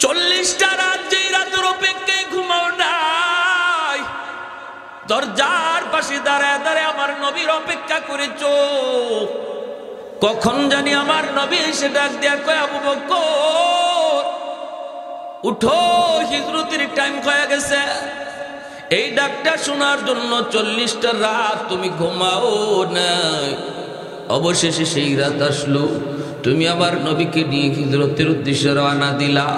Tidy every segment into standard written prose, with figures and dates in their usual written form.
40টা রাত যেই রাতের অপেক্ষায় ঘুমাও নাই, দরজার পাশে দাঁড়ায় দাঁড়ায় আমার নবীর অপেক্ষা করেছো। কখন জানি আমার নবী এসে ডাক দেয়া কয়, আবু বকর উঠো, হিজরতের টাইম হয়ে গেছে। এই ডাকটা শোনার জন্য 40টা রাত তুমি ঘুমাও নাই। অবশেষে সেই রাত আসলো, তুমি আমার নবীকে নিয়ে হিজরতের উদ্দেশ্যে রওনা দিলা।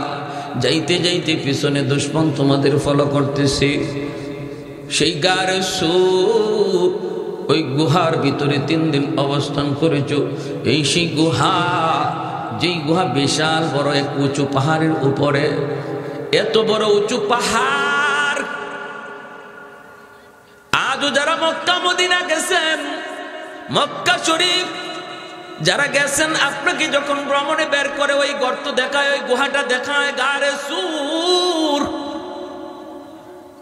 যাইতে যাইতে পিছনে দুশমন তোমাদের ফলো করতেছে। সেই গারে সুর, ওই গুহার ভিতরে 3 দিন অবস্থান করেছো। এই সেই গুহা, যেই গুহা বিশাল বড় এক উঁচু পাহাড়ের উপরে। এত বড় উঁচু পাহাড়, আজও যারা মক্কা মদিনা গেছেন, মক্কা শরীফ যারা গেছেন, আপনাকে যখন ভ্রমণে বের করে ওই গর্ত দেখায়, ওই গুহাটা দেখায়, গারে সুর,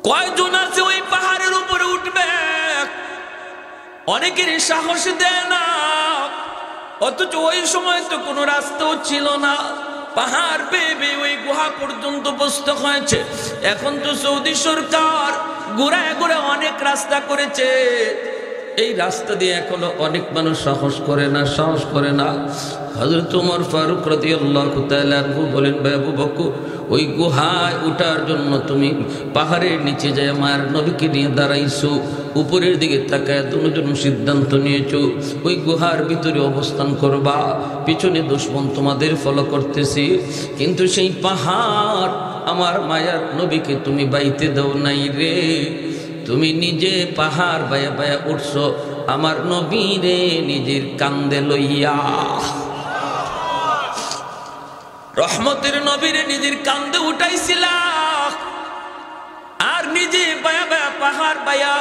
কয়জন আছে ওই পাহাড়ের উপরে উঠবে? অনেকের সাহস দেয় না। অথচ ওই সময় তো কোনো রাস্তাও ছিল না, পাহাড় বেয়ে ওই গুহা পর্যন্ত বসতে হয়েছে। এখন তো সৌদি সরকার ঘুরায় ঘুরে অনেক রাস্তা করেছে, এই রাস্তা দিয়ে এখনো অনেক মানুষ সাহস করে না। হযরত ওমর ফারুক রাদিয়াল্লাহু তাআলা আনহু বলেন, ভাই আবু বকর, ওই গুহায় ওঠার জন্য তুমি পাহাড়ের নিচে যায় মায়ের নবীকে নিয়ে দাঁড়াইছো, উপরের দিকে তাকায় দুজন সিদ্ধান্ত নিয়েছো ওই গুহার ভিতরে অবস্থান করবা। পিছনে দুশমন তোমাদের ফলো করতেছি, কিন্তু সেই পাহাড় আমার মায়ার নবীকে তুমি বাইতে দাও নাই রে। তুমি নিজে পাহাড় বায়া বায়া উঠছো আমার নবীরে নিজের কান্দে লইয়া। রহমতের নবীরে নিজের কান্দে উঠাইছিলা, আর নিজে বায়া বায়া পাহাড় বায়া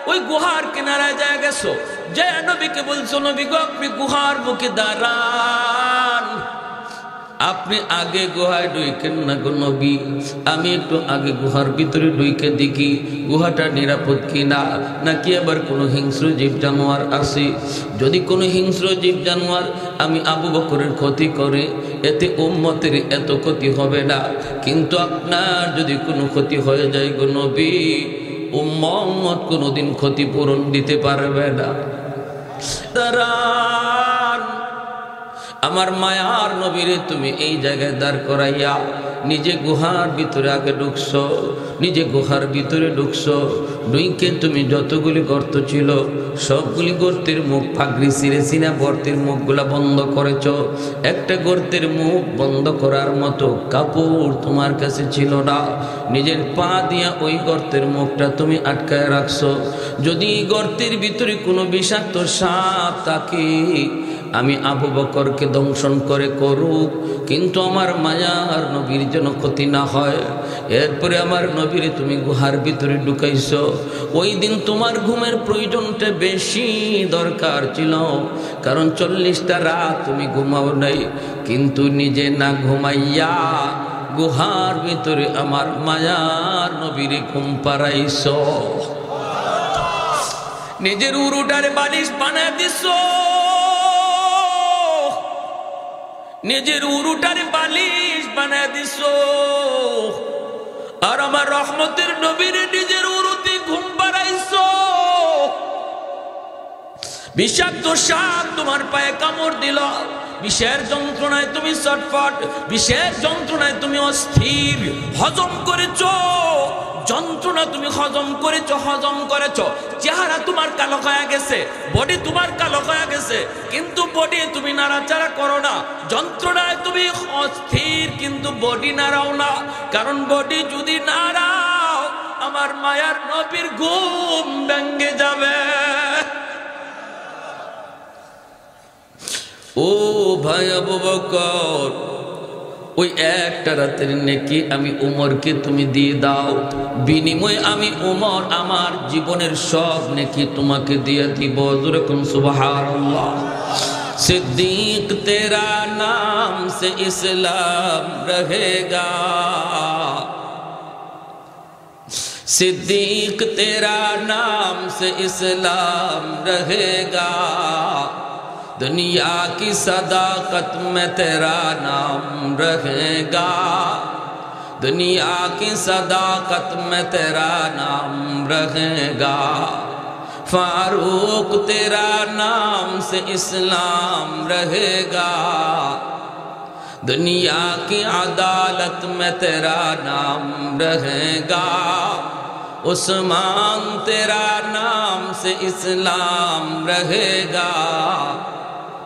ওই গুহার কিনারায় যায় গেছো। যে নবীকে বলছো, নবী গো আপনি গুহার মুখে দাঁড়ান, আপনি আগে গুহায় ঢুকেন না গো নবী, আমি একটু আগে গুহার ভিতরে ঢুকে দেখি গুহাটা নিরাপদ কিনা, নাকি আবার কোনো হিংস্র জীব জানোয়ার আছে। যদি কোনো হিংস্র জীব জানোয়ার আমি আবু বকরের ক্ষতি করে, এতে উম্মতের এত ক্ষতি হবে না, কিন্তু আপনার যদি কোনো ক্ষতি হয়ে যায় গো নবী, উম্মত কোনোদিন ক্ষতিপূরণ দিতে পারবে না। দাঁড়ান, আমার মায়ার নবীরে তুমি এই জায়গায় দাঁড় করাইয়া নিজে গুহার ভিতরে আগে ঢুকছো, নিজে গুহার ভিতরে ঢুকছো, ঢুকে তুমি যতগুলি গর্ত ছিল সবগুলি গর্তের মুখ ফাগরি ছিঁড়ে ছিঁড়ে গর্তের মুখগুলা বন্ধ করেছ। একটা গর্তের মুখ বন্ধ করার মতো কাপড় তোমার কাছে ছিল না, নিজের পা দিয়া ওই গর্তের মুখটা তুমি আটকায় রাখছো। যদি গর্তের ভিতরে কোনো বিষাক্ত সাপ থাকে, আমি আবু বকরকে দংশন করে করুক, কিন্তু আমার মায়ার নবীর যেন ক্ষতি না হয়। এরপরে আমার নবীরে তুমি গুহার ভিতরে ঢুকাইছো। ওই দিন তোমার ঘুমের প্রয়োজনটা বেশি দরকার ছিল, কারণ 40টা রাত তুমি ঘুমাও নাই, কিন্তু নিজে না ঘুমাইয়া গুহার ভিতরে আমার মায়ার নবীরে ঘুম পাড়াইছো। নিজের উরুটারে বালিশ বানায় দিছো, নিজের উরুটারে বালিশ বানায় দিছো, আর আমার রহমতের নবীরে নিজের উরুতে ঘুম পাড়াইছো। বিষাক্ত সাপ তোমার পায়ে কামড় দিল, বিষের যন্ত্রণায় তুমি ছটফট, বিষের যন্ত্রণায় তুমি অস্থির, হজম করেছো, যন্ত্রণা তুমি হজম করেছো, চেহারা তোমার কালো হয়ে গেছে, বডি তোমার কালো হয়ে গেছে, কিন্তু বডি তুমি নাড়াচাড়া করো না। যন্ত্রণায় তুমি অস্থির, কিন্তু বডি নাড়াও না, কারণ বডি যদি নাড়াও আমার মায়ার নবীর ঘুম ভেঙে যাবে। ও ভাই আবু বকর, ওই একটা রাতের নেকি আমি উমরকে তুমি দিয়ে দাও, বিনিময়ে আমি উমর আমার জীবনের সব নেকি তোমাকে দিয়ে দিব। যেরকম সুবহানাল্লাহ। सिद्दीक तेरा नाम से इस्लाम रहेगा, सिद्दीक तेरा नाम से इस्लाम रहेगा, दुनिया की सदाकत में तेरा नाम रहेगा, दुनिया की सदाकत में तेरा नाम रहेगा, फारूक तेरा नाम से इस्लाम रहेगा, दुनिया की अदालत में तेरा नाम रहेगा, उस्मान तेरा नाम से इस्लाम रहेगा,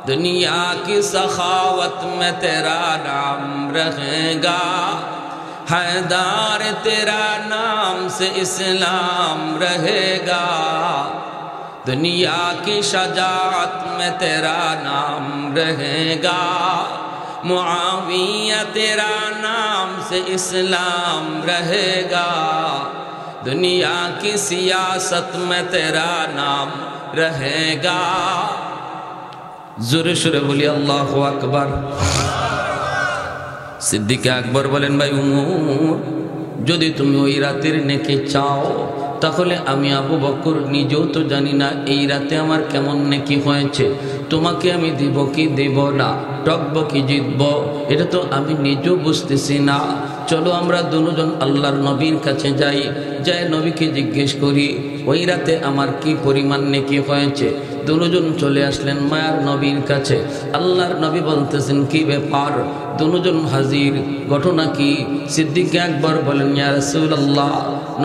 दुनिया की सखावत में तेरा नाम रहेगा, हैदर तेरा नाम से इस्लाम रहेगा, दुनिया की शजाअत में तेरा नाम रहेगा, मुआविया तेरा नाम से इस्लाम रहेगा, दुनिया की सियासत में तेरा नाम रहेगा। जोरे शोरे बोली अल्लाहु আকবার। সিদ্দিক আকবর বলেন, ভাই উমর, যদি তুমি ওই রাতের নেকি চাও তাহলে আমি আবু বকর নিজেও তো জানি না এই রাতে আমার কেমন নেকি হয়েছে, তোমাকে আমি দিব কি দেব না, টকব কি জিতব, এটা তো আমি নিজেও বুঝতেছি না। চলো আমরা দুজন আল্লাহর নবীর কাছে যাই, যাই নবীকে জিজ্ঞেস করি ওই রাতে আমার কি পরিমাণ নেকি হয়েছে। দুজন চলে আসলেন মায়ার নবীর কাছে। আল্লাহর নবী বলতেছেন, কি ব্যাপার? দুজন হাজির, ঘটনা কি? সিদ্দিক আকবর বলেন, ইয়া রাসূলুল্লাহ,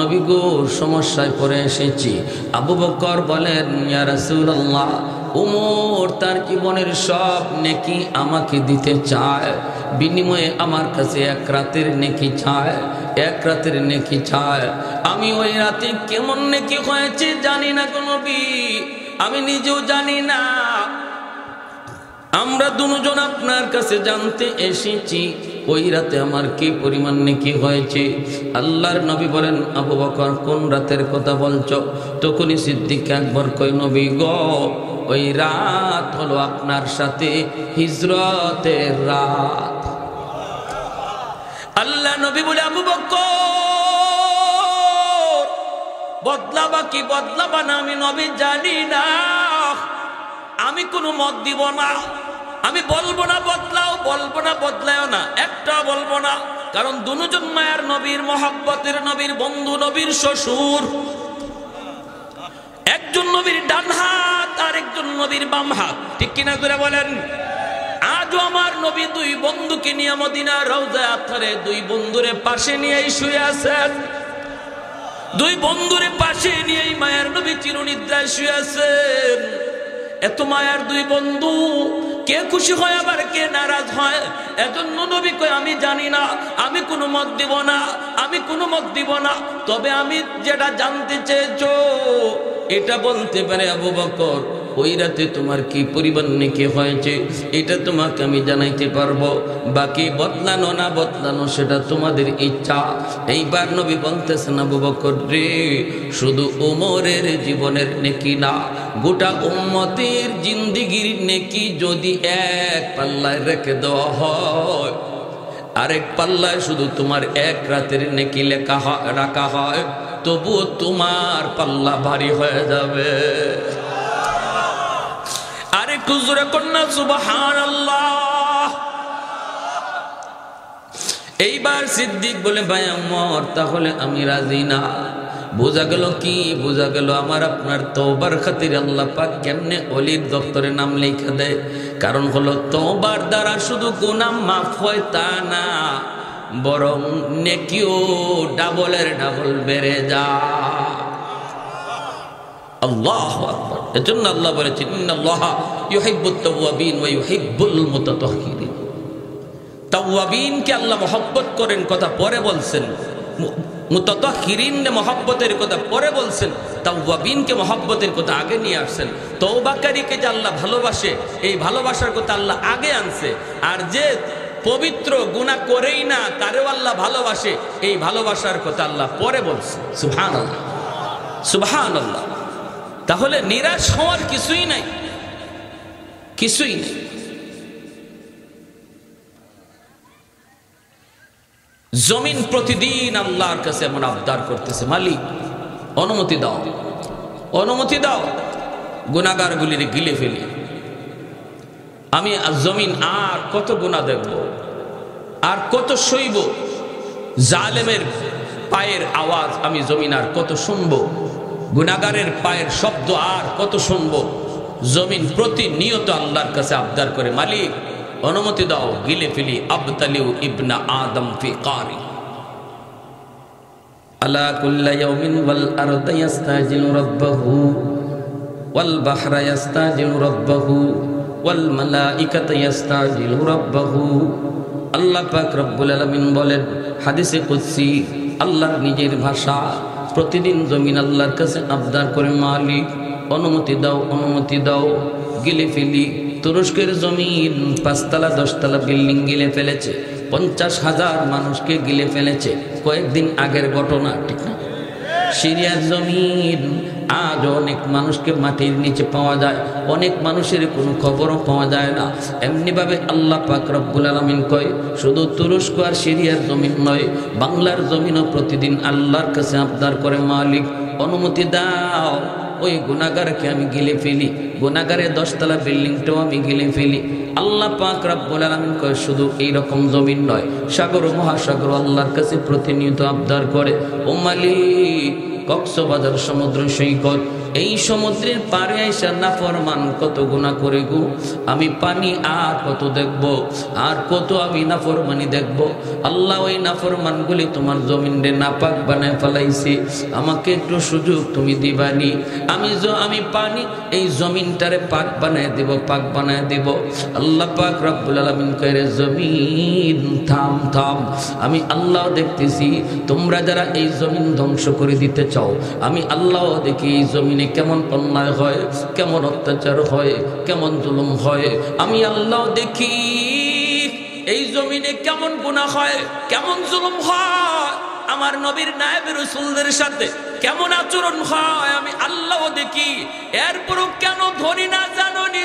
নবী গো সমস্যায় পড়ে এসেছি। আবু বকর বলেন, ইয়া রাসূলুল্লাহ, উমর তার জীবনের সব নেকি আমাকে দিতে চায়, বিনিময়ে আমার কাছে এক রাতের নেকি চায়, এক রাতের নেকি চায়। আমি ওই রাতে কেমন নেকি হয়েছে জানি না গো নবী, আমি নিজেও জানি না। আমরা দুজন আপনার কাছে জানতে এসেছি ওই রাতে আমার কি পরিমাণ নেকি হয়েছে। আল্লাহর নবী বলেন, আবু বকর কোন রাতের কথা বলছো? তখনই সিদ্দিক আকবর কয়, নবী গো, ওই রাত হলো আপনার সাথে হিজরতের রাত। আল্লাহ নবী বলে, আবু বকর বদলাবা কি বদলাবা না আমি নবী জানি না, আমি কোনো মত দিব না, আমি বলবো না বদলাও, বলবো না বদলাও না, একটা বলবো না। কারণ দুজন মায়ার নবীর মহব্বতের নবীর বন্ধু, নবীর শ্বশুর, একজন নবীর ডান হাত আর একজন নবীর বাম হাত, ঠিক কিনা করে বলেন? আজও আমার নবী দুই বন্ধুকে নিয়ে মদিনার রওজা আতহারে দুই বন্ধুরে পাশে নিয়েই শুয়ে আছেন, দুই বন্ধুরে পাশে নিয়েই মায়ার নবী চিরনিদ্রায় শুয়ে আছেন। এত মায়ার দুই বন্ধু, কে খুশি হয় আবার কে নারাজ হয়। এজন্য নবী কয়, আমি জানি না, আমি কোনো মত দিব না, আমি কোনো মত দিব না, তবে আমি যেটা জানতে চেয়েছো এটা বলতে পারে আবু বকর, ওই রাতে তোমার কি পরিমাণ নেকি হয়েছে এটা তোমাকে আমি জানাইতে পারবো, বাকি বদলানো না বদলানো সেটা তোমাদের ইচ্ছা। এইবার নবী বলতেছেন, আবু বকর রে, শুধু ওমরের জীবনের নেকি না, গোটা উম্মতের জিন্দেগির নেকি যদি এক পাল্লায় রেখে দেওয়া হয়, আরেক পাল্লায় শুধু তোমার এক রাতের নেকি রাখা হয়, তবুও তোমার পাল্লা ভারী হয়ে যাবে। আরেকটু জোরে কন্যা সুবহানাল্লাহ। এইবার সিদ্দিক বলে, ভাই আমার তাহলে আমি রাজি না। বোঝা গেল কি? বোঝা গেল আমার আপনার তওবার খাতিরে আল্লাহ পাক কেমনে ওলির দপ্তরে নাম লেখা দেয়। কারণ হলো তওবার দ্বারা শুধু গুনাহ মাফ হয় তা না, বরং নেকিও ডাবলের ডাবল বেড়ে যায়। আল্লাহু আকবার। এজন্য আল্লাহ বলেছেন, ইন্নাল্লাহা ইউহিব্বুত তাওয়াবিন ওয়া ইউহিব্বুল মুতাতাহহিরিন। তাওয়াবিনকে আল্লাহ মহব্বত করেন, কথা পরে বলছেন। মুতাতাহহিরিনকে মহব্বতের কথা পরে বলছেন, তাওয়াবিনকে মহব্বতের কথা আগে নিয়ে আসছেন। তওবাকারীকে যে আল্লাহ ভালোবাসে, এই ভালোবাসার কথা আল্লাহ আগে আনছে। আর যে পবিত্র গুনাহ করেই না তারেও আল্লাহ ভালোবাসে, এই ভালোবাসার কথা আল্লাহ পরে বলছে। সুবহানাল্লাহ, সুবহানাল্লাহ। তাহলে নিরাশ হওয়ার কিছুই নাই, কিছুই নেই। জমিন প্রতিদিন আল্লাহর কাছে এমন আবদার করতেছে, মালিক অনুমতি দাও, অনুমতি দাও, গুনাহগারগুলির গিলে ফেলি। আমি জমিন আর কত গুনাহ দেখব, আর কত সইব, জালেমের পায়ের আওয়াজ আমি জমিন আর কত শুনবো, গুনাহগারের পায়ের শব্দ আর কত শুনবো। জমিন প্রতিনিয়ত আল্লাহর কাছে আবদার করে, মালিক অনুমতি দাও গিলে ফেলি, আবতালিউ ইবনা আদম ফি কারি। আলা কুল্লা ইয়াউমিন ওয়াল আরদু ইস্তাজিলু রাব্বাহু ওয়াল বাহরা ইস্তাজিলু রাব্বাহু ওয়াল মালাইকাতু ইস্তাজিলু রাব্বাহু। আল্লাহ পাক রব্বুল আলামিন বলেন হাদিসে কুদসি, আল্লাহর নিজের ভাষা, প্রতিদিন জমিন আল্লাহর কাছে আবদার করে, মালিক অনুমতি দাও, অনুমতি দাও গিলে ফেলি। তুরস্কের জমিন 5 তলা 10 তলা বিল্ডিং গিলে ফেলেছে, 50,000 মানুষকে গিলে ফেলেছে, কয়েকদিন আগের ঘটনা, ঠিক না? সিরিয়ার জমিন আজ অনেক মানুষকে মাটির নিচে পাওয়া যায়, অনেক মানুষের কোনো খবরও পাওয়া যায় না। এমনিভাবে আল্লাহ পাক রব্বুল আলামিন কয়, শুধু তুরস্ক আর সিরিয়ার জমিন নয়, বাংলার জমিনও প্রতিদিন আল্লাহর কাছে আবদার করে, মালিক অনুমতি দাও ওই গুনাহগারকে আমি গিলে ফেলি, গুনাহগারের 10 তলা বিল্ডিংটাও আমি গিলে ফেলি। আল্লাহ পাক রব্বুল আলামিন কয়, শুধু এইরকম জমিন নয়, সাগর ও মহাসাগর আল্লাহর কাছে প্রতিনিয়ত আবদার করে, ও মালিক কক্সবাজার সমুদ্র সৈকত, এই সমুদ্রের পারে আইসা নাফরমান কত গুনাহ করে গো, আমি পানি আর কত দেখব, আর কত আমি নাফরমানি দেখব। আল্লাহ ওই নাফরমানগুলি তোমার জমিনে নাপাক বানায় ফেলাইছি, আমাকে একটু সুযোগ তুমি দিবানি, আমি পানি এই জমিনটারে পাক বানায় দেব, পাক বানায় দেব। আল্লাহ পাক রব্বুল আলামিন কয়, জমিন থাম থাম, আমি আল্লাহ দেখতেছি তোমরা যারা এই জমিন ধ্বংস করে দিতে চাও, আমি আল্লাহ দেখি এই জমিনে কেমন অন্যায় হয়, কেমন অত্যাচার হয়, কেমন জুলুম হয়, আমি আল্লাহ দেখি এই জমিনে কেমন গুনাহ হয়, কেমন জুলুম হয়, আমার নবীর নায়েব রাসূলদের সাথে কেমন আচরণ হয়, আমি আল্লাহ দেখি। এরপরও কেন ধরি না জানোনি,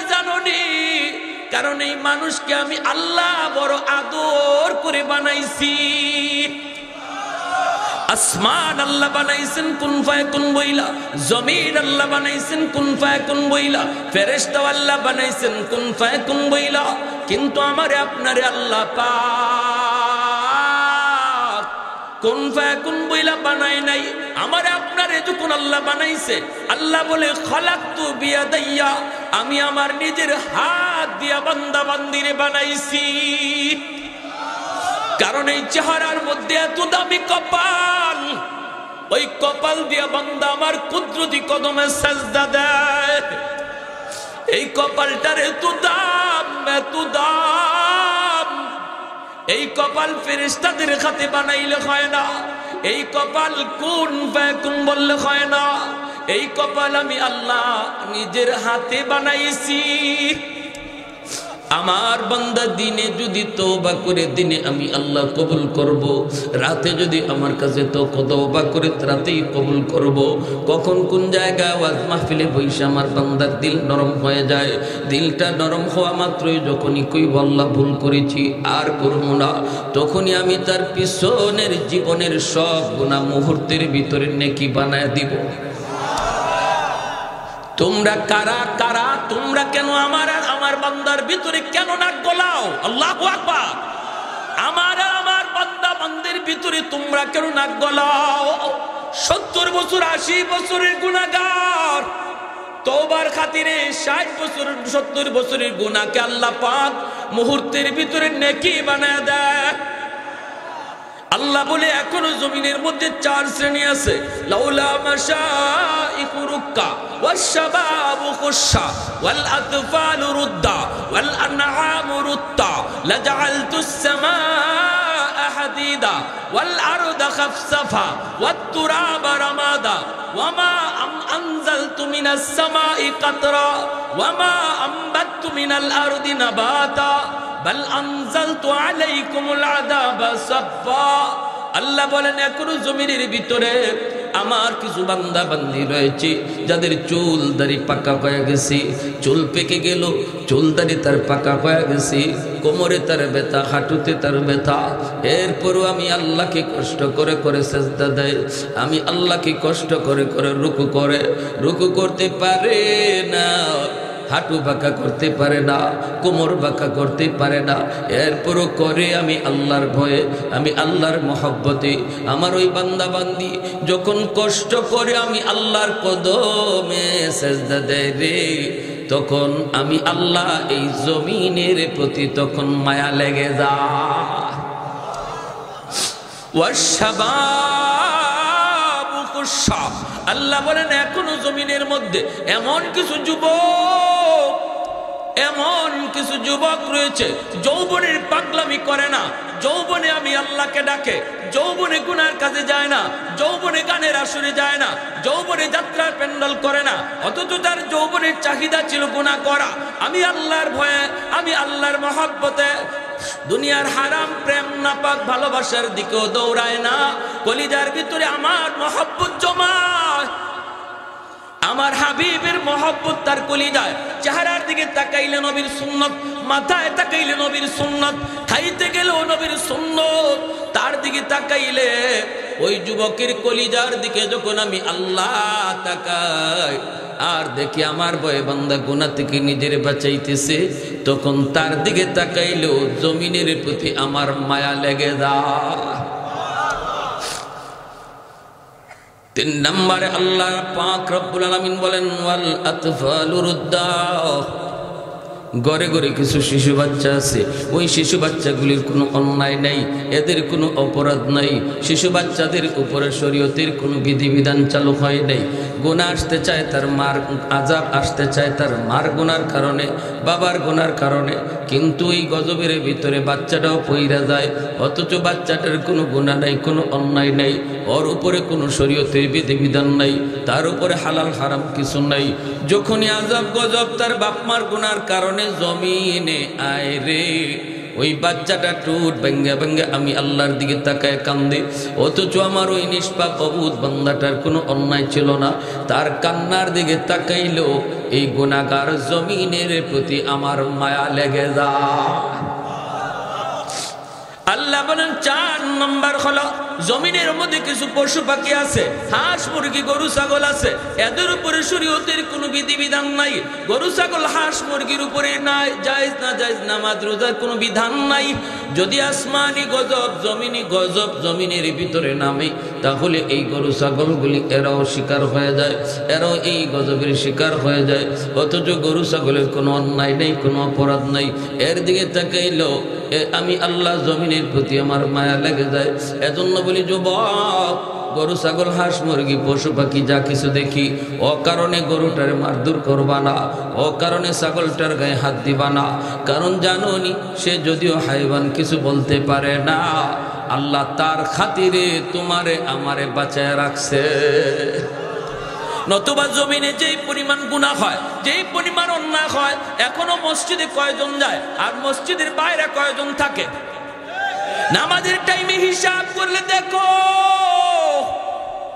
কারণ এই মানুষকে আমি আল্লাহ বড় আদর করে বানাইছি। আসমান আল্লাহ বানাইছেন কুন ফায়াকুন বইলা, জমিন আল্লাহ বানাইছেন কুন ফায়াকুন বইলা, ফেরেশতা আল্লাহ বানাইছেন কুন ফায়াকুন বইলা, কিন্তু আমারে আপনারে আল্লাহ পাক কুন ফায়াকুন বইলা বানায় নাই। আমারে আপনারে যখন আল্লাহ বানাইছে, আল্লাহ বলে খলাকতু বিয়াদাইয়া, আমি আমার নিজের হাত দিয়া বান্দা বান্দিরে বানাইছি। কারণ এই চেহারার মধ্যে এত দামি কপাল, ওই কপাল দিয়া বান্দা আমার কুদরতি কদমে সাজদা দেয়। এই কপালটার এত দাম, এত দাম, এই কপাল ফেরেশতাদের হাতে বানাইলে হয় না, এই কপাল কুন ফায়াকুন বললে হয় না, এই কপাল আমি আল্লাহ নিজের হাতে বানাইছি। আমার বান্দা দিনে যদি তওবা করে, দিনে আমি আল্লাহ কবুল করব, রাতে যদি আমার কাছে তওবা করে রাতেই কবুল করব। কখন কোন জায়গায় ওয়াজ মাহফিলে বইসা আমার বান্দার দিল নরম হয়ে যায়, দিলটা নরম হওয়া মাত্রই যখনই কইব আল্লাহ ভুল করেছি আর করব না, তখনই আমি তার পিছনের জীবনের সব গুনাহ মুহূর্তের ভিতরে নেকি বানায় দিব। তোমরা কারা কারা, তোমরা কেন আমার আর আমার বান্দার ভিতরে কেন নাক গলাও? আল্লাহু আকবার। আমার আর আমার বান্দা বান্দির ভিতরে তোমরা কেন নাক গলাও? 70 বছর 80 বছরের গুনাহগার তওবার খাতিরে 60 বছর 70 বছরের গুনাহকে আল্লাহ পাক মুহূর্তের ভিতরে নেকি বানায় দেয়। আল্লাহ বলে এখনো জমিনের মধ্যে 4 শ্রেণী আছে, লাউলা মাশাইকু রুক্কা ওয়াশ-শাবাবু খুশা ওয়াল আতফালু রুদ্দা ওয়াল আনআমু রুত্তা লাজআলতুস সামাআ হাদিদা ওয়াল আরদা খাফসাফা ওয়াত তুরাবা রামাদা ওয়ামা আনজালতু মিনাস সামাই কাতরা ওয়ামা আমবাততু মিনাল আরদি নাবাতা বাল আনজালতু আলাইকুমুল আযাবা সাফা। আল্লাহ বলেন এখনো জমিনের ভিতরে আমার কিছু বান্দা বান্দি রয়েছে যাদের চুল দাড়ি পাকা হয়ে গেছে, চুল পেকে গেল, চুল দাড়ি তার পাকা হয়ে গেছে, কোমরে তার ব্যথা, হাঁটুতে তার ব্যথা, এরপরও আমি আল্লাহকে কষ্ট করে করে সেজদা দেয়, আমি আল্লাহকে কষ্ট করে করে রুকু করে, রুকু করতে পারে না, হাঁটু বাঁকা করতে পারে না, কোমর বাঁকা করতে পারে না, এরপরও করে আমি আল্লাহর ভয়ে, আমি আল্লাহর মহব্বতে। আমার ওই বান্দা বান্দি যখন কষ্ট করে আমি আল্লাহর কদমে সেজদা দেয় রে, তখন আমি আল্লাহ এই জমিনের প্রতি তখন মায়া লেগে যায়। আল্লাহ বলেন এখনো জমিনের মধ্যে এমন কিছু যুবক রয়েছে যৌবনের পাগলামি করে না, যৌবনে আমি আল্লাহকে ডাকে, যৌবনে গুনার কাজে যায় না, যৌবনে গানের আসরে যায় না, যৌবনে যাত্রার প্যান্ডেল করে না, অথচ তার যৌবনের চাহিদা ছিল গুনাহ করা। আমি আল্লাহর ভয়ে, আমি আল্লাহর মহব্বতে দুনিয়ার হারাম প্রেম নাপাক ভালোবাসার দিকেও দৌড়ায় না, কলিজার ভিতরে আমার মহব্বত জমায়, আমার হাবিবের মহব্বত তার কলিজায়। চেহারার দিকে তাকাইলে নবীর সুন্নত, মাথায় তাকাইলে নবীর সুন্নত, খাইতে গেলেও নবীর সুন্নত, তার দিকে তাকাইলে ওই যুবকের কলিজার দিকে যখন আমি আল্লাহ তাকাই আর দেখি আমার ভয়ে বান্দা গুনাহ থেকে নিজের বাঁচাইতেছে, তখন তার দিকে তাকাইলেও জমিনের প্রতি আমার মায়া লেগে যায়। 3 নম্বরে আল্লাহ পাক রব্বুল আলামিন বলেন ওয়াল আতফালু রুদ্দাহ। ঘরে ঘরে কিছু শিশু বাচ্চা আছে, ওই শিশু বাচ্চাগুলির কোনো অন্যায় নাই, এদের কোনো অপরাধ নাই, শিশু বাচ্চাদের উপরে শরীয়তের কোনো বিধিবিধান চালু হয় নাই। গুনাহ আসতে চায় তার মার, আযাব আসতে চায় তার মার গুনার কারণে, বাবার গুনার কারণে, কিন্তু এই গজবের ভিতরে বাচ্চাটাও পইরা যায়, অথচ বাচ্চাটার কোনো গুনাহ নাই, কোনো অন্যায় নাই, ওর উপরে কোনো শরীয়তের বিধিবিধান নাই, তার উপরে হালাল হারাম কিছু নাই। যখনই আযাব গজব তার বাপ মার গুনার কারণে জমিনে আয় রে, ওই বাচ্চাটা টুট ভেঙ্গে ভেঙ্গে আমি আল্লাহর দিকে তাকায় কান্দে, অথচ আমার ওই নিষ্পাপ অবুধ বান্দাটার কোনো অন্যায় ছিল না, তার কান্নার দিকে তাকাইলো এই গুনাহগার জমিনের প্রতি আমার মায়া লেগে যায়। আল্লাহ বলেন 4 নম্বর হলো জমিনের মধ্যে কিছু পশু পাখি আছে, হাঁস মুরগি গরু ছাগল আছে, এদের উপরে শরীয়তের কোনো বিধিবিধান নাই। গরু ছাগল হাঁস মুরগির উপরে নাই জায়েজ না জায়েজ নামাজ রোজার কোনো বিধান নাই। যদি আসমানি গজব জমিনি গজব জমিনের ভিতরে নামে, তাহলে এই গরু ছাগলগুলি এরাও শিকার হয়ে যায়, এরাও এই গজবের শিকার হয়ে যায়, অথচ গরু ছাগলের কোনো অন্যায় নেই, কোনো অপরাধ নাই। এর দিকে তাকাইলো আমি আল্লাহ জমিনের প্রতি আমার মায়া লেগে যায়। এজন্য বলি যুবক, গরু ছাগল হাঁস মুরগি পশু পাখি যা কিছু দেখি, ও কারণে গরুটার মারধর করবা না, ও কারণে ছাগলটার গায়ে হাত দিবা না, কারণ জানোনি সে যদিও হাইওয়ান কিছু বলতে পারে না, আল্লাহ তার খাতিরে তোমারে আমারে বাঁচায় রাখছে। নতুবা জমিনে যেই পরিমাণ গুনাহ হয়, যেই পরিমাণ অন্যায় হয়, এখনো মসজিদে কয়জন যায় আর মসজিদের বাইরে কয়জন থাকে? নামাজের টাইমে হিসাব করলে দেখো,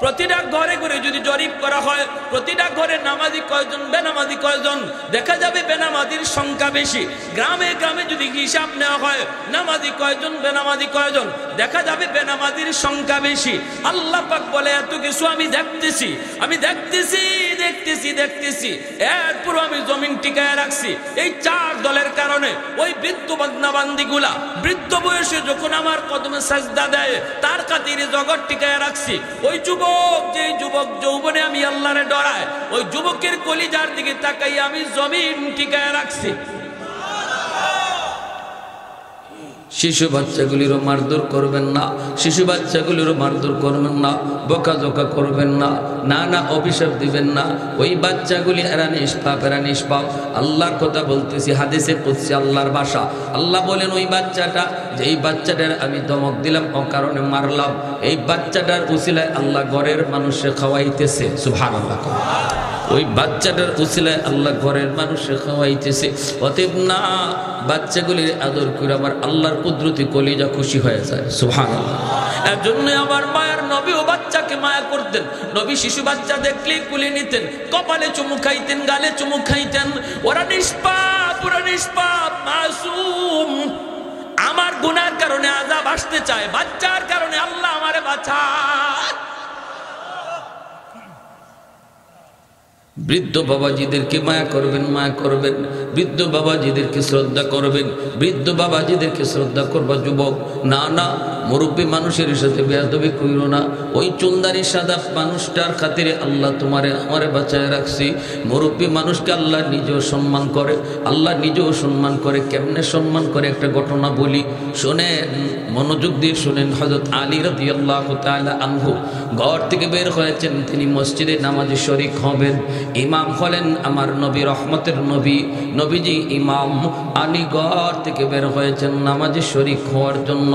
প্রতিটা ঘরে ঘরে যদি জরিপ করা হয়, প্রতিটা ঘরে নামাজি কয়জন, বেনামাজি কয়জন, দেখা যাবে বেনামাজির সংখ্যা বেশি। গ্রামে গ্রামে যদি হিসাব নেওয়া হয় নামাজি কয়জন বেনামাজি কয়জন, দেখা যাবে বেনামাজির সংখ্যা বেশি। আল্লাহ পাক বলে এত কিছু আমি দেখতেছি, আমি দেখতেছি দেখতেছি দেখতেছি, এরপর আমি জমিন টিকায় রাখছি এই 4 দলের কারণে। ওই বৃদ্ধ বান্দা বান্দিগুলা বৃদ্ধ বয়সে যখন আমার কদমে সাজদা দেয়, তার খাতিরে জগৎ টিকায় রাখছি। ওই যুবক, যে যুবক যৌবনে আমি আল্লাহরে ডরায়, ওই যুবকের কলিজার দিকে তাকাই আমি জমিন টিকায় রাখছি। শিশু বাচ্চাগুলিরও মারধর করবেন না, শিশু বাচ্চাগুলিরও মারধর করবেন না, বকাঝকা করবেন না, না না অভিশাপ দিবেন না। ওই বাচ্চাগুলি এরা নিষ্পাপ, এরা নিষ্পাপ। আল্লাহর কথা বলতেছি, হাদিসে কুদসি আল্লাহর ভাষা। আল্লাহ বলেন ওই বাচ্চাটা, যেই বাচ্চাটার আমি ধমক দিলাম ও কারণে মারলাম, এই বাচ্চাটার উসিলায় আল্লাহ ঘরের মানুষে খাওয়াইতেছে। সুবহানাল্লাহ। ওই বাচ্চাটার উসিলায় আল্লাহ ঘরের মানুষে খাওয়াইতেছে। অতএব না, বাচ্চাগুলির আদর করে আমার আল্লাহর কুদরতি কলিজা খুশি হয়ে যায়। সুবহানাল্লাহ। এর জন্য আমার মায়ের নবী ও বাচ্চাকে মায়া করতেন। নবী শিশু বাচ্চা দেখলেই কুলে নিতেন, কপালে চুমু খাইতেন, গালে চুমু খাইতেন। ওরা নিষ্পাপ, ওরা নিষ্পাপ, মাসুম। আমার গুনার কারণে আযাব আসতে চায়, বাচ্চার কারণে আল্লাহ আমারে বাঁচায়। বৃদ্ধ বাবাজিদেরকে মায়া করবেন, মায়া করবেন। বৃদ্ধ বাবাজিদেরকে শ্রদ্ধা করবেন, বৃদ্ধ বাবাজিদেরকে শ্রদ্ধা করবা যুবক। না না, মুরব্বী মানুষের সাথে বেয়াদবি কইরো না। ওই চুলদারি সাদা মানুষটার খাতিরে আল্লাহ আমারে বাঁচায় রাখছি। মুরব্বী মানুষকে আল্লাহ নিজেও সম্মান করে, আল্লাহ নিজেও সম্মান করে। কেমনে সম্মান করে একটা ঘটনা বলি, শোনেন, মনোযোগ দিয়ে শোনেন। হযরত আলী রাদিয়াল্লাহু তাআলা আনহু ঘর থেকে বের হয়েছেন, তিনি মসজিদে নামাজে শরীক হবেন। ইমাম হলেন আমার নবী, রহমতের নবী, নবীজি ইমাম। আলী ঘর থেকে বের হয়েছেন নামাজে শরীক হওয়ার জন্য,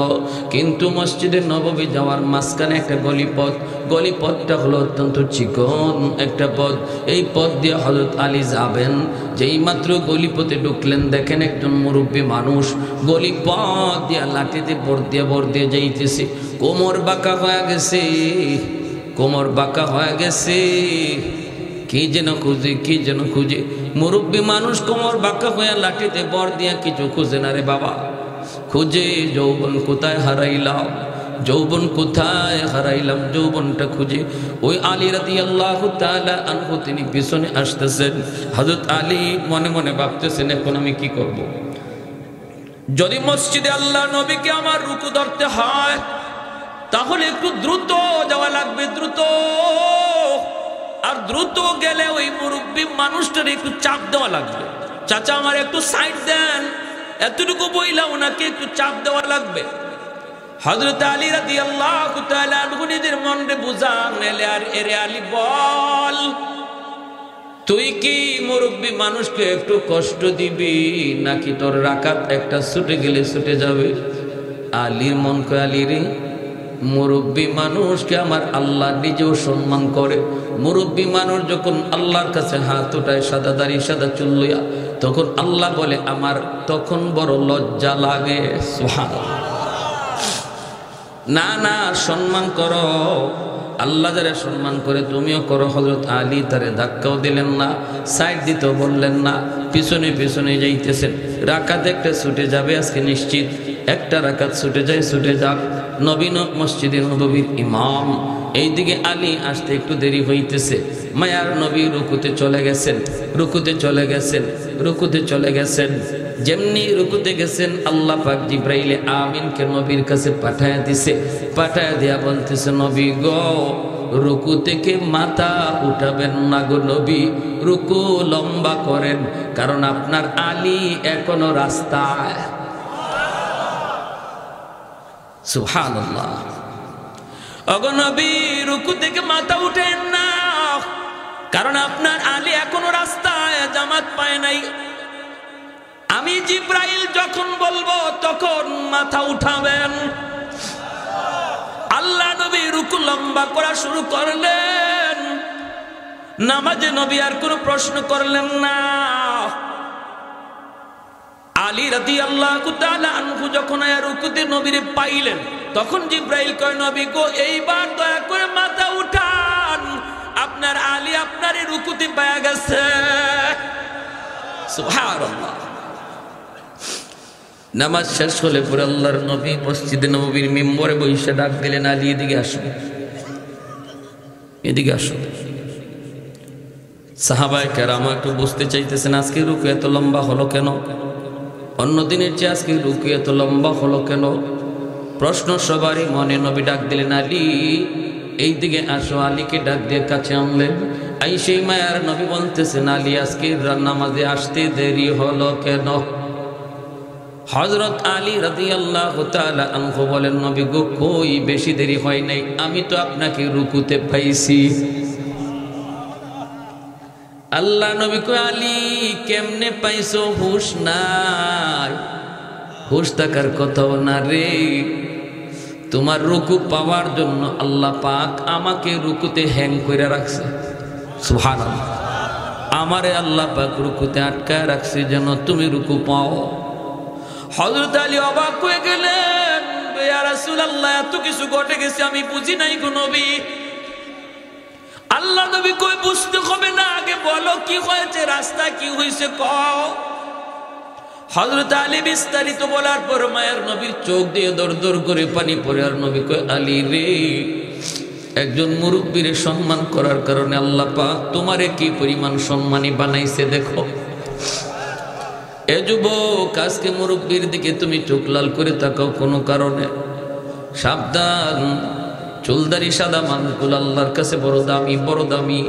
কিন্তু মসজিদে নববী যাওয়ার মাঝখানে একটা গলিপথ, গলিপথটা হলো অত্যন্ত চিকন একটা পথ। এই পথ দিয়ে হযরত আলী যাবেন। যেই মাত্র গলিপথে ঢুকলেন, দেখেন একজন মুরব্বী মানুষ গলিপথ দিয়া লাঠিতে ভর দিয়ে যাইতেছে। কোমর বাঁকা হয়ে গেছে, কোমর বাঁকা হয়ে গেছে। কি যেন খুঁজে, কি যেন খুঁজে। মুরব্বী মানুষ কোমর বাঁকা হয়ে লাঠিতে ভর দিয়া কিছু খুঁজে না রে বাবা, খুঁজে যৌবন কোথায় হারাইলাম, যৌবন কোথায় হারাইলাম, যৌবনটা খুঁজে। ওই আলী রাদিয়াল্লাহু তাআলা আনহু তিনি পিছনে আসতেছেন। হযরত আলী মনে মনে ভাবতেছেন, এখন আমি কি করব? যদি মসজিদে আল্লাহ নবীকে আমার রুকু ধরতে হয়, তাহলে একটু দ্রুত যাওয়া লাগবে, দ্রুত। আর দ্রুত গেলে ওই মুরব্বী মানুষটার একটু চাপ দেওয়া লাগবে। চাচা আমার একটু সাইড দেন, এতটুকু বইলা ওনাকে একটু চাপ দেওয়া লাগবে। হযরত আলী রাদিয়াল্লাহু তাআলা আনহু নিজের মনে বুঝান, এরে আলী বল, তুই কি মুরব্বী মানুষকে একটু কষ্ট দিবি, নাকি তোর রাকাত একটা ছুটে গেলে ছুটে যাবে? আলীর মন কয়, আলী রে, মুরব্বী মানুষকে আমার আল্লাহ নিজেও সম্মান করে। মুরব্বী মানুষ যখন আল্লাহর কাছে হাত উঠায় সাদা দাড়ি সাদা চুল লইয়া, তখন আল্লাহ বলে আমার তখন বড় লজ্জা লাগে। সুবহানাল্লাহ। না না, সম্মান করো, আল্লাহ যারা সম্মান করে তুমিও করো। হযরত আলী তারে ধাক্কাও দিলেন না, সাইড দিতেও বললেন না, পিছনে পিছনে যাইতেছেন। রাকাত একটা ছুটে যাবে আজকে নিশ্চিত, একটা রাকাত ছুটে যায়, ছুটে যাক। নবী মসজিদে নববীর ইমাম, এইদিকে আলী আসতে একটু দেরি হইতেছে। মায়ার নবী রুকুতে চলে গেছেন, রুকুতে চলে গেছেন, রুকুতে চলে গেছেন। যেমনি রুকুতে গেছেন, আল্লাহ পাক জিবরাইলে আমিনকে নবীর কাছে পাঠায়া দিছে। পাঠায়া দিয়া বলতেছে, নবী গো, রুকু থেকে মাথা উঠাবেন না গো নবী, রুকু লম্বা করেন, কারণ আপনার আলী এখনো রাস্তায়। সুবহানাল্লাহ। ওগো নবী, রুকু থেকে মাথা উঠেন না, কারণ আপনার আলী এখনো রাস্তায়, জামাত পায় নাই। আমি জিবরাইল যখন বলবো তখন মাথা উঠাবেন। আল্লাহ নবী রুকু লম্বা করা শুরু করলেন। নামাজে নবী আর কোনো প্রশ্ন করলেন না। আলী রাদিয়াল্লাহু তাআলা আনহু যখন রুকুতে নবীরে পাইলেন, তখন জিবরাইল কয়, নবী গো, এইবার দয়া করে মাথা উঠান, আপনার আলী আপনার রুকুতে পায়া গেছে। সুবহানাল্লাহ। নামাজ শেষ হলে পরে আল্লাহর নবী মসজিদে নববীর মিম্বরে বসে ডাক দিলেন, আলী এদিকে আসো, এদিকে আসো। সাহাবায়ে কেরাম একটু বুঝতে চাইতেছেন, আজকে রুকু এত লম্বা হলো কেন, অন্য দিনের চেয়ে আজকে রুকু এত লম্বা হলো কেন? প্রশ্ন সবারই মনে। নবী ডাক দিলেন, আলী এইদিকে আসো। আলীকে ডাক দিয়ে কাছে আনলেন। সেই মায়ার নবী বলতেছেন, আলী আজকে নামাজে আসতে দেরি হলো কেন? হযরত আলী রাদিয়াল্লাহু তাআলা আনহু বলেন, নবী গো, কই বেশি দেরি হয় নাই, আমি তো আপনাকে রুকুতে পাইছি। আল্লাহ নবী কয়, আলী কেমনে পাইছো? হুশ নাই, হুশ থাকার কথাও না রে। তোমার রুকু পাওয়ার জন্য আল্লাহ পাক আমাকে রুকুতে হ্যাং করে রাখছে। সুবহানাল্লাহ। আমারে আল্লাহ পাক রুকুতে আটকায় রাখছে যেন তুমি রুকু পাও। হযরত আলী অবাক হয়ে গেলেন, ইয়া রাসূলুল্লাহ, এত কিছু ঘটে গেছে আমি বুঝি নাই গো নবী। আল্লাহ নবী কই, বুঝতে হবে না, আগে বলো কি হয়েছে, রাস্তা কি হয়েছে কও। হযরত আলী বিস্তারিত বলার পর মায়ের নবীর চোখ দিয়ে দর দর করে পানি পড়ে। আর নবী কয়, আলী রে, একজন মুরব্বীর সম্মান করার কারণে আল্লাহ পাক তোমারে কি পরিমাণ সম্মানী বানাইছে দেখো। এ যুবক, আজকে মুরব্বীর দিকে তুমি চোখ লাল করে তাকাও কোনো কারণে, সাবধান। চুলদারি সাদা মানুষগুলো আল্লাহর কাছে বড় দামি, বড় দামি,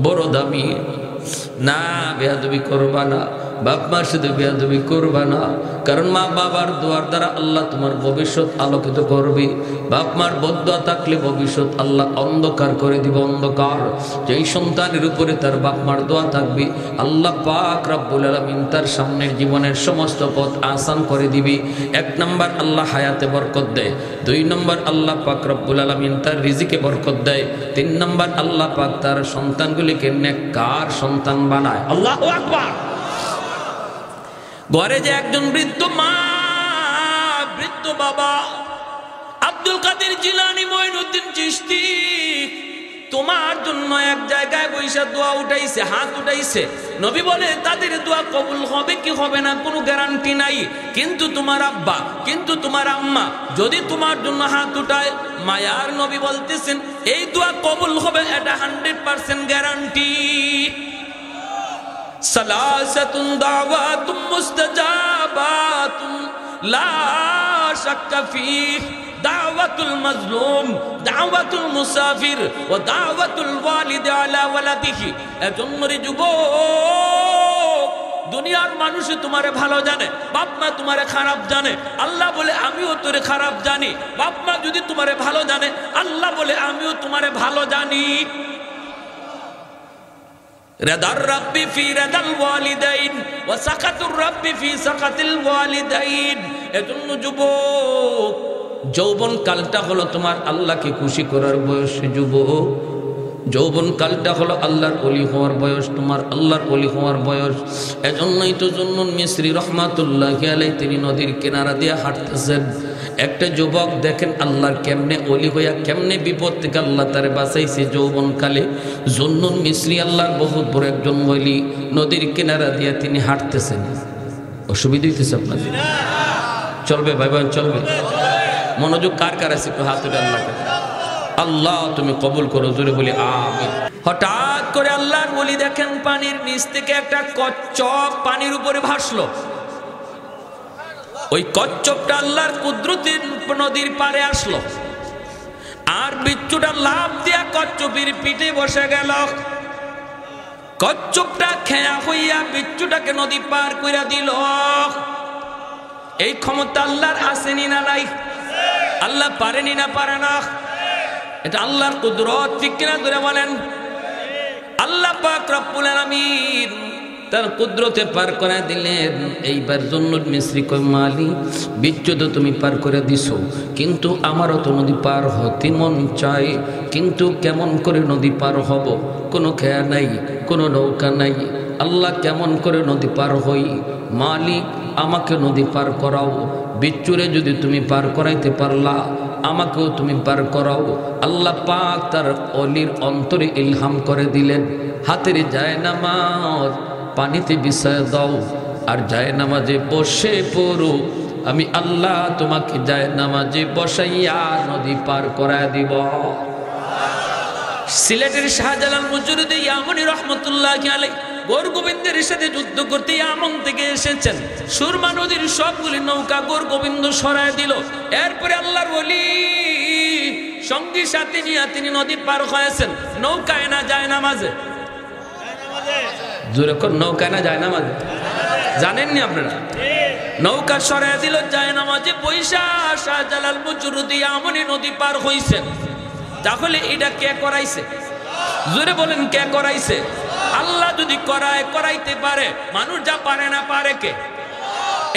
বড় দামি। না, বেয়াদবি করবা না, বাপ মার সাথে বেয়াদবি করবা না, কারণ মা বাবার দোয়ার দ্বারা আল্লাহ তোমার ভবিষ্যৎ আলোকিত করবে। বাপ মার বদদোয়া থাকলে ভবিষ্যৎ আল্লাহ অন্ধকার করে দিবে, অন্ধকার। যেই সন্তানের উপরে তার বাপ মার দোয়া থাকবে, আল্লাহ পাক রব্বুল আলামিন তার সামনের জীবনের সমস্ত পথ আসান করে দিবে। 1 নম্বর আল্লাহ হায়াতে বরকত দেয়, 2 নম্বর আল্লাহ পাক রব্বুল আলামিন তার রিজিকে বরকত দেয়, 3 নম্বর আল্লাহ পাক তার সন্তানগুলিকে নেককার সন্তান বানায়। আল্লাহু আকবার। ঘরে যে একজন বৃদ্ধ মা, বৃদ্ধ বাবা, আব্দুল কাদের জিলানী, মঈনুদ্দিন চিশতি তোমার জন্য এক জায়গায় বৈশা দোয়া উঠাইছে, হাত উঠাইছে। নবী বলে তাদের দোয়া কবুল হবে কি হবে না কোনো গ্যারান্টি নাই, কিন্তু তোমার আব্বা, কিন্তু তোমার আম্মা যদি তোমার জন্য হাত উঠায়, মায়ার নবী বলতেছেন এই দোয়া কবুল হবে, এটা 100% গ্যারান্টি। সালাসাতুন দাওয়াতুম মুস্তাজাবাতুম লা শাক্কা ফীহ, দাওয়াতুল মাজলুম, দাওয়াতুল মুসাফির ওয়া দাওয়াতুল ওয়ালিদ আলা ওয়ালাদিহি। এজন্য রে যুবক, দুনিয়ার মানুষ তোমারে ভালো জানে, বাপ মা তোমারে খারাপ জানে। আল্লাহ বলে আমিও তোরে খারাপ জানি। বাপ মা যদি তোমারে ভালো জানে, আল্লাহ বলে আমিও তোমারে ভালো জানি। রিদার রাব্বি ফি রিদাল ওয়ালিদাইন ওয়া সাকাতুর রাব্বি ফি সাকাতিল ওয়ালিদাইন। এজন্য যুবক, যৌবন কালটা হলো তোমার আল্লাহকে খুশি করার বয়স। যুবক, যৌবন কালটা হলো আল্লাহর ওলি হওয়ার বয়স, তোমার আল্লাহর ওলি হওয়ার বয়স। এজন্যই তো জুন্নুন মিসরি রহমাতুল্লাহি আলাইহি তিনি নদীর কিনারা দিয়ে হাঁটতেছেন। একটা যুবক দেখেন আল্লাহর কেমনে ওলি হইয়া কেমনে বিপদ থেকে আল্লাহ তারে বাঁচাইছে যৌবন কালে। জুন্নুন মিসরি আল্লাহর বহুত বড় একজন ওলি, নদীর কিনারা দিয়ে তিনি হাঁটতেছেন। অসুবিধা হইতেছে আপনাদের? চলবে ভাই ভাই, চলবে। মনোযোগ কার কার আছে একটু হাত উঠে আল্লাহকে। আল্লাহ তুমি কবুল করো, জোরে বলি আমিন। হঠাৎ করে আল্লাহর ওলি দেখেন পানির নিচ থেকে একটা কচ্ছপ পানির উপরে ভাসলো। ওই কচ্ছপটা আল্লাহর কুদরতের নদীর পারে আসলো, আর বিচ্ছুটা লাফ দিয়া কচ্ছপের পিঠে বসে গেল। কচ্ছপটা খেয়া হইয়া বিচ্ছুটাকে নদী পার কইরা দিল। এই ক্ষমতা আল্লাহর আসেনি না নাই? আল্লাহ পারেনি না পারে না? এটা আল্লাহর কুদরত, ঠিক কিনা ধরে বলেন? আল্লাহ পাক রব্বুল আলামিন তার কুদরতে পার করে দিলেন। এইবার জুন্নুন মিসরি কয় মালিক, বিচ্ছু তো তুমি পার করে দিছো, কিন্তু আমারও তো নদী পার হতে মন চাই, কিন্তু কেমন করে নদী পার হব? কোনো খেয়া নাই, কোনো নৌকা নাই। আল্লাহ কেমন করে নদী পার হই? মালিক আমাকে নদী পার করাও। বিচ্ছুরে যদি তুমি পার করাইতে পারলা, আমাকেও তুমি পার করাও। আল্লাহ পাক তার অলির অন্তরে ইলহাম করে দিলেন, হাতের জায়নামাজ পানিতে বিছায় দাও, আর জায়নামাজে বসে পড়ো, আমি আল্লাহ তোমাকে জায়নামাজে বসাইয়া নদী পার করায় দিব। সিলেটের শাহজালাল মুজরিদি ইয়ামানি রহমতুল্লাহি আলাইহি গোর গোবিন্দের সাথে যুদ্ধ করতে ইয়ামন থেকে এসেছেন। সুরমা নদীর সবগুলি নৌকা গোর গোবিন্দ সরায় দিল। এরপরে আল্লাহর ওলি সঙ্গী সাথী নিয়ে তিনি নদী পার হয়েছেন। নৌকায় না জায়নামাজে? যেরকম নৌকায় না জায়নামাজে? জানেননি আপনারা? নৌকা সরায় দিল, জায়নামাজে পয়সা শাহজালাল মুজরিদি ইয়ামানি নদী পার হইছেন। তাহলে এটা কে করাইছে? জোরে বলেন, কে করাইছে? আল্লাহ যদি করাইতে পারে, মানুষ যা পারে না পারে কে?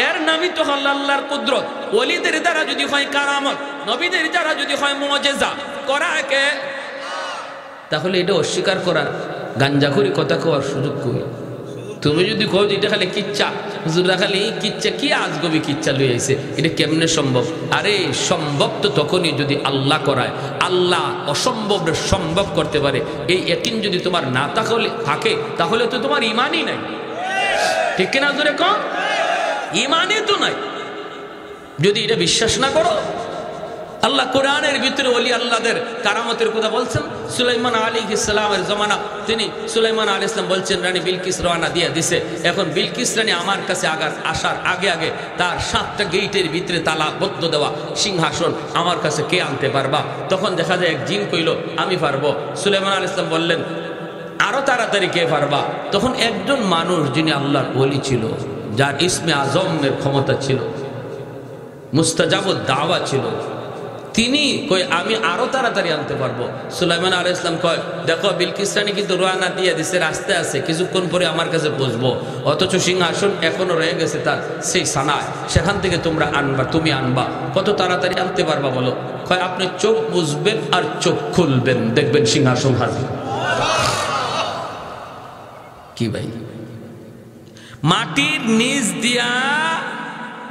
এর নামই তো হল আল্লাহর কুদরত। ওলিদের দ্বারা যদি হয় কারামত, নবীদের দ্বারা যদি হয় মুআজিজা, করায় কে? তাহলে এটা অস্বীকার করা, গাঞ্জাখুরি কথা কওয়ার সুযোগ কই? তুমি যদি কও যে এটা খালি কিচ্ছা, হুজুররা খালি কিচ্ছা, কি আজগবি কিচ্ছা লই আইছে, এটা কেমনে সম্ভব? আরে সম্ভব তো তখনই যদি আল্লাহ করায়। আল্লাহ অসম্ভবের সম্ভব করতে পারে, এই ইয়াকিন যদি তোমার না থাকে, তাহলে তো তোমার ইমানই নাই। ঠিক কিনা জোরে কও? ইমানই তো নাই। যদি এটা বিশ্বাস না করো, আল্লাহ কোরআনের ভিতরে ওলি আল্লাহদের কারামতের কথা বলছেন। সুলাইমান আলাইহিস সালামের জমানা, তিনি সুলাইমান আলাইহিস সালাম বলছেন রানী বিলকিস রওনা দিয়ে দিছে। এখন বিলকিস রানী আমার কাছে আসার আগে আগে তার 7টা গেটের ভিতরে তালাবদ্ধ দেওয়া সিংহাসন আমার কাছে কে আনতে পারবা? তখন দেখা যায় এক জিন কইল আমি পারবো। সুলাইমান আলাইহিস সালাম বললেন আরো তাড়াতাড়ি কে পারবা? তখন একজন মানুষ যিনি আল্লাহর ওলি ছিল, যার ইসমে আজমের ক্ষমতা ছিল, মুস্তাজাবুদ দাওয়া ছিল, তিনি কই আমি আরো তাড়াতাড়ি আনতে পারবো। সুলাইমান আলাইহিস সালাম কয় দেখো বিলকিস রানী কিন্তু রওনা দিয়ে দিছে, রাস্তায় আছে, কিছুক্ষণ পরে আমার কাছে পৌঁছবো, অথচ সিংহাসন এখনো রয়ে গেছে তার সেই সানায়, সেখান থেকে তোমরা আনবা, তুমি আনবা, কত তাড়াতাড়ি আনতে পারবা বলো? কয় আপনি চোখ বুঝবেন আর চোখ খুলবেন, দেখবেন সিংহাসন হাজির। কি ভাই, মাটির নিচ দিয়া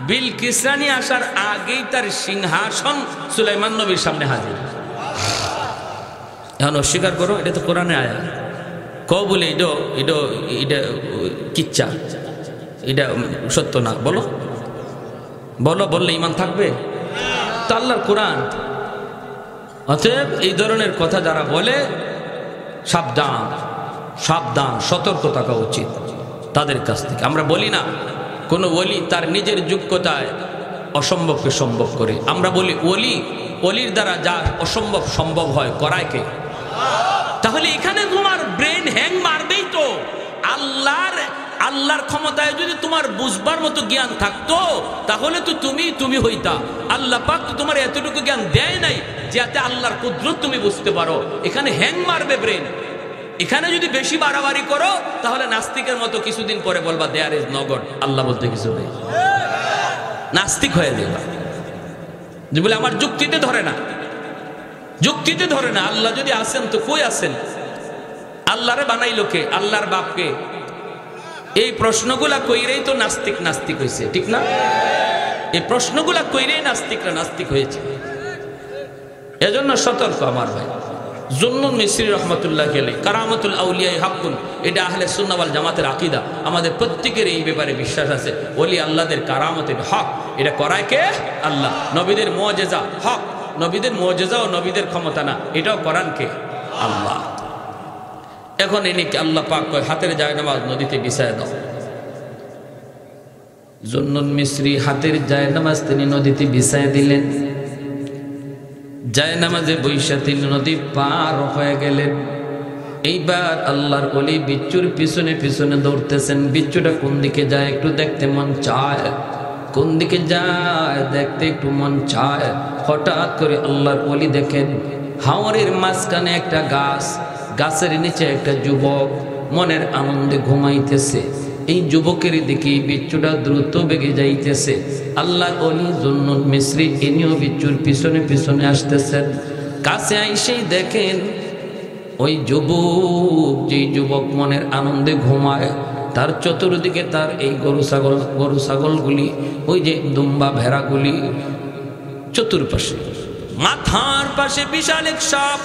বিলকিস রানী আসার আগেই তার সিংহাসন সুলাইমান নবীর সামনে হাজির। এখন অস্বীকার করো, এটা তো কোরআনে আয়াত। কও বলে এটা কিচ্ছা, এটা সত্য না, বলো বলো, বললে ইমান থাকবে তো? আল্লাহর কোরআন। অতএব এই ধরনের কথা যারা বলে সাবধান, সাবধান, সতর্ক থাকা উচিত তাদের কাছ থেকে। আমরা বলি না কোন ওলি তার নিজের যোগ্যতায় অসম্ভবকে সম্ভব করে, আমরা বলি ওলির দ্বারা যা অসম্ভব সম্ভব হয় করায় কে? তাহলে এখানে তোমার ব্রেন হ্যাং মারবেই তো। আল্লাহর ক্ষমতায় যদি তোমার বুঝবার মতো জ্ঞান থাকতো তাহলে তো তুমি হইতা। আল্লাহ পাক তো তোমার এতটুকু জ্ঞান দেয় নাই যাতে আল্লাহর কুদরত তুমি বুঝতে পারো। এখানে হ্যাং মারবে ব্রেন। এখানে যদি বেশি বাড়াবাড়ি করো তাহলে নাস্তিকের মতো কিছুদিন পরে বলবা দেয়ার ইজ নো গড, আল্লাহ বলতে কিছু নেই, নাস্তিক হয়ে যাবে। যে বলে আমার যুক্তিতে ধরে না, যুক্তিতে ধরে না। আল্লাহ যদি আসেন তো কই আছেন? আল্লাহরে বানাইলো কে? আল্লাহর বাপকে? এই প্রশ্নগুলা কইরেই তো নাস্তিক হয়েছে, ঠিক না? এই প্রশ্নগুলা কইরেই নাস্তিকরা নাস্তিক হয়েছে। এজন্য সতর্ক আমার ভাই। জুন্নুন মিসরি রহমাতুল্লাহ আলাইহি কারামাতুল আউলিয়া হাক্কুন, এটা আহলে সুন্নাহ ওয়াল জামাতের আকীদা। আমাদের প্রত্যেকের এই ব্যাপারে বিশ্বাস আছে, ওলি আল্লাহদের কারামতের হক। এটা করায় কে? আল্লাহ। নবীদের মুআজিজা হক, নবীদের মুআজিজা ও নবীদের ক্ষমতা না, এটাও করান কে? আল্লাহ। এখন এনেকে আল্লাহ পাক কয় হাতের জায়নামাজ নদীতে বিছায় দাও। জুন্নুন মিসরি হাতের জায়নামাজ তিনি নদীতে বিছায় দিলেন। জায়নামাজে বৈশা তিনি নদী পার হয়ে গেলেন। এইবার আল্লাহর ওলি বিচ্ছুর পিছনে পিছনে দৌড়তেছেন। বিচ্ছুটা কোন দিকে যায় একটু দেখতে মন চায়, কোন দিকে যায় দেখতে একটু মন চায়। হঠাৎ করে আল্লাহর ওলি দেখেন হাওরের মাঝখানে একটা গাছ, গাছের নিচে একটা যুবক মনের আনন্দে ঘুমাইতেছে। এই যুবকের দিকে বিচ্ছুটা দ্রুত বেগে যাইতেছে। আল্লাহর ওলি জুন্নুন মিসরি ইনিও বিচ্ছুর পিছনে পিছনে আসতেছেন। কাছে আইসেই দেখেন ওই যুবক, যেই যুবক মনের আনন্দে ঘুমায়, তার চতুর্দিকে তার এই গরু ছাগলগুলি, ওই যে দুম্বা ভেড়াগুলি চতুর্পাশে। মাথার পাশে বিশাল এক সাপ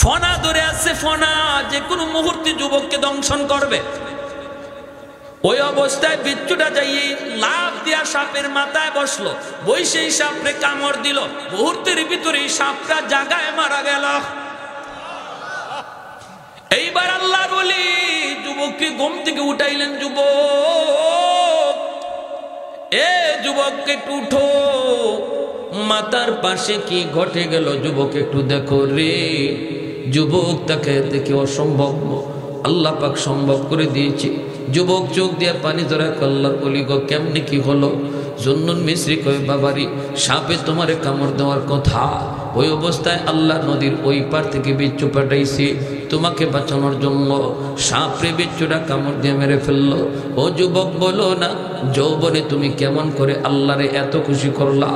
ফনা ধরে আছে, ফনা যে কোনো মুহূর্তে যুবককে দংশন করবে। ওই অবস্থায় বিচ্ছুটা যাই লাফ দিয়া সাপের মাথায় বসলো, বৈশেই সাপরে কামড় দিল। মুহূর্তের ভিতরে সাপটা জাগায় মারা গেল। এইবার আল্লাহ বলি যুবককে ঘুম থেকে উঠাইলেন। যুবক, এ যুবককে একটু উঠো, মাথার পাশে কি ঘটে গেল যুবক একটু দেখো রে। যুবক তাকে দেখে অসম্ভব আল্লাহ পাক সম্ভব করে দিয়েছে। যুবক চোখ দিয়ে পানি ধরা আল্লাহর ওলি গো কেমনি কি হলো? জুন্নুন মিসরি কয় বাবারি সাপে তোমারে কামড় দেওয়ার কথা, ওই অবস্থায় আল্লাহ নদীর ওই পার থেকে বিচ্ছু পাঠাইছি তোমাকে বাঁচানোর জন্য। সাপরে বিচ্ছুটা কামড় দিয়ে মেরে ফেললো। ও যুবক বলো না, যৌবনে তুমি কেমন করে আল্লাহরে এত খুশি করলা?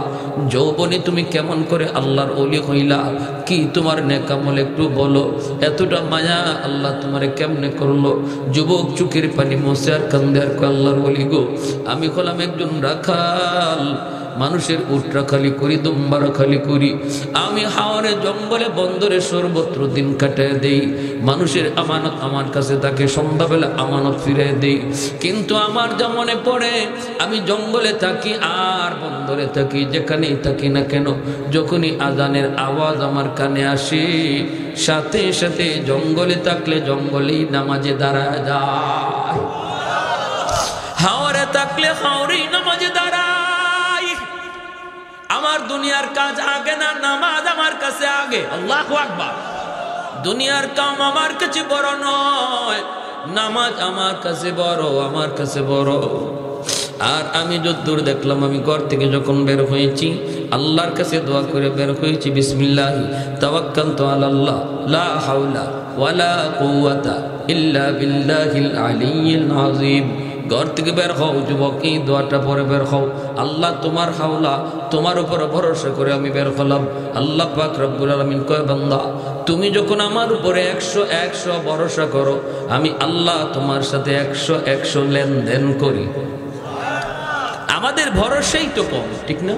যৌবনে তুমি কেমন করে আল্লাহর ওলি হইলা? কি তোমার নেকামল একটু বলো। এতটা মায়া আল্লাহ তোমারে কেমনে করলো? যুবক চোখের পানি মোছে আর কান্দে আর আল্লাহর ওলি গো আমি হলাম একজন রাখাল, মানুষের উটরা খালি করি, দুম্বারা খালি করি। আমি হাওরে জঙ্গলে বন্দরে সর্বত্র দিন কাটায় দেই। মানুষের আমানত আমার কাছে থাকে, সন্ধ্যাবেলা আমানত ফিরিয়ে দেই। কিন্তু আমার যা মনে পড়ে, আমি জঙ্গলে থাকি আর বন্দরে থাকি, যেখানেই থাকি না কেন, যখনই আজানের আওয়াজ আমার কানে আসে, সাথে সাথে জঙ্গলে থাকলে জঙ্গলেই নামাজে দাঁড়ায় যায়, হাওরে থাকলে হাওরেই নামাজে দাঁড়াই। আমার দুনিয়ার কাজ আগে না, নামাজ আমার কাছে আগে। আল্লাহু আকবার। দুনিয়ার কাম আমার কাছে বড় নয়, নামাজ আমার কাছে বড়, আমার কাছে বড়। আর আমি যতদূর দেখলাম, আমি ঘর থেকে যখন বের হয়েছি, আল্লাহর কাছে দোয়া করে বের হয়েছি, বিসমিল্লাহি তাওয়াক্কালতু আলাল্লাহ লা হাওলা ওয়ালা কুওয়াতা ইল্লা বিল্লাহিল আলিয়্যিল আযীম। ঘর থেকে বের হও যুবক, এই দোয়াটা পরে বের হও। আল্লাহ তোমার হাওলা, তোমার উপর ভরসা করে আমি বের হলাম। আল্লাহ পাক রব্বুল আলামিন কয়, বান্দা তুমি যখন আমার উপরে 100 ভরসা করো, আমি আল্লাহ তোমার সাথে 100 লেনদেন করি। আমাদের ভরসাই তো কম, ঠিক না?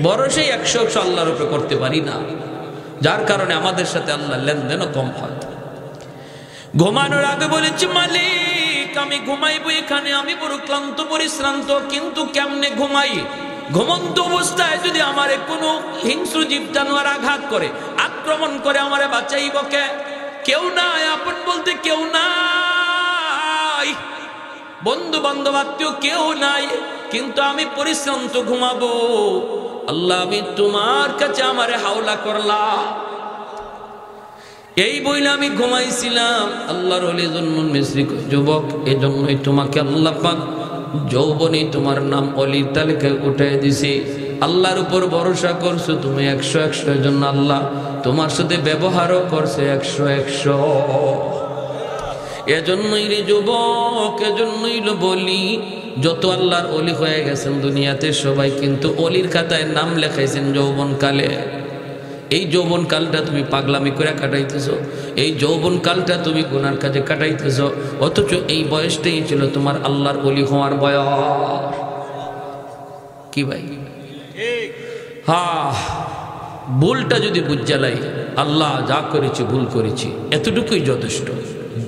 ভরসাই 100 আল্লাহর উপরে করতে পারি না, যার কারণে আমাদের সাথে আল্লাহ লেনদেনও কম হয়। ঘুমানোর আগে বলেছি, মালিক আমি ঘুমাইবো এখানে, আমি বড় ক্লান্ত পরিশ্রান্ত, কিন্তু কেমনে ঘুমাই? ঘুমন্ত অবস্থায় যদি আমারে কোনো হিংস্র জীব জানোয়ার আঘাত করে, আক্রমণ করে, আমারে বাঁচাইব কে? কেউ নাই, আপন বলতে কেউ নাই, বন্ধু বান্ধব আত্মীয় কেউ নাই, কিন্তু আমি পরিশ্রান্ত ঘুমাবো। আল্লাহ আমি তোমার কাছে আমারে হাওলা করলাম। এই বইলে আমি ঘুমাইছিলাম। আল্লাহর ওলি জুন্নুন মিসরি, যুবক এজন্যই তোমাকে আল্লাহ পাক যৌবনে তোমার নাম অলির তালিকায় উঠাই দিছে। আল্লাহর উপর ভরসা করছো তুমি 100 জন্য আল্লাহ তোমার সাথে ব্যবহারও করছে 100। এজন্যই রে যুবক, এজন্যই বলি, যত আল্লাহর অলি হয়ে গেছেন দুনিয়াতে সবাই কিন্তু অলির খাতায় নাম লেখাইছেন যৌবনকালে। এই যৌবন কালটা তুমি পাগলামি করে কাটাইতেছো, এই যৌবন কালটা তুমি গুনার কাজে কাটাইতেছো, অথচ এই বয়সটাই ছিল তোমার আল্লাহর ওলি হওয়ার বয়স। কি ভাই? ভুলটা যদি বুঝালাই, আল্লাহ যা করেছি ভুল করেছি, এতটুকুই যথেষ্ট।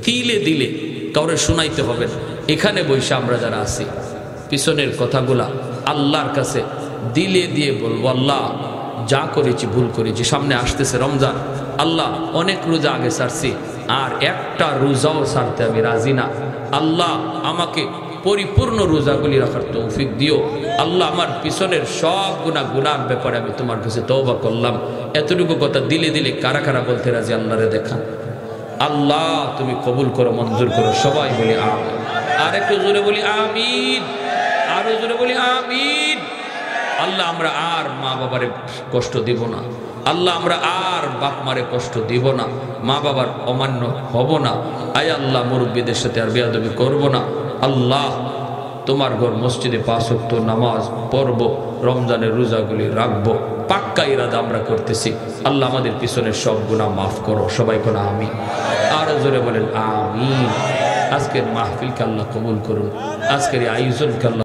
দিলে দিলে কাউরে শোনাইতে হবে না। এখানে বসে আমরা যারা আছি, পিছনের কথাগুলা আল্লাহর কাছে দিলে দিয়ে বলবো, আল্লাহ যা করেছি ভুল করেছি। সামনে আসতেছে রমজান, আল্লাহ অনেক রোজা আগে ছাড়ছি, আর একটা রোজাও ছাড়তে আমি রাজি না। আল্লাহ আমাকে পরিপূর্ণ রোজাগুলি রাখার তৌফিক দিও। আল্লাহ আমার পিছনের সব গুনার ব্যাপারে আমি তোমার কাছে তওবা করলাম। এতটুকু কথা দিলে দিলে কারা কারা বলতে রাজি? আল্লাহরে দেখা। আল্লাহ তুমি কবুল করো, মঞ্জুর করো। সবাই বলি আমিন। আর একটু জোরে বলি আমিন, আরো জোরে বলি আমিন। আল্লাহ আমরা আর মা বাবারে কষ্ট দিব না, আল্লাহ আমরা আর বাপ মারে কষ্ট দিব না, মা বাবার অমান্য হব না। আয় আল্লাহ মুরব্বীদের সাথে আর বেয়াদবি করব না। আল্লাহ তোমার ঘর মসজিদে 5 ওয়াক্ত নামাজ পড়ব, রমজানের রোজাগুলি রাখবো, পাক্কা ইরাদা আমরা করতেছি। আল্লাহ আমাদের পিছনের সব গুনাহ মাফ করো। সবাই কোন আমিন, আরো জোরে বলেন আমিন। আজকের মাহফিলকে আল্লাহ কবুল করুন, আজকের এই আয়োজনকে আল্লাহ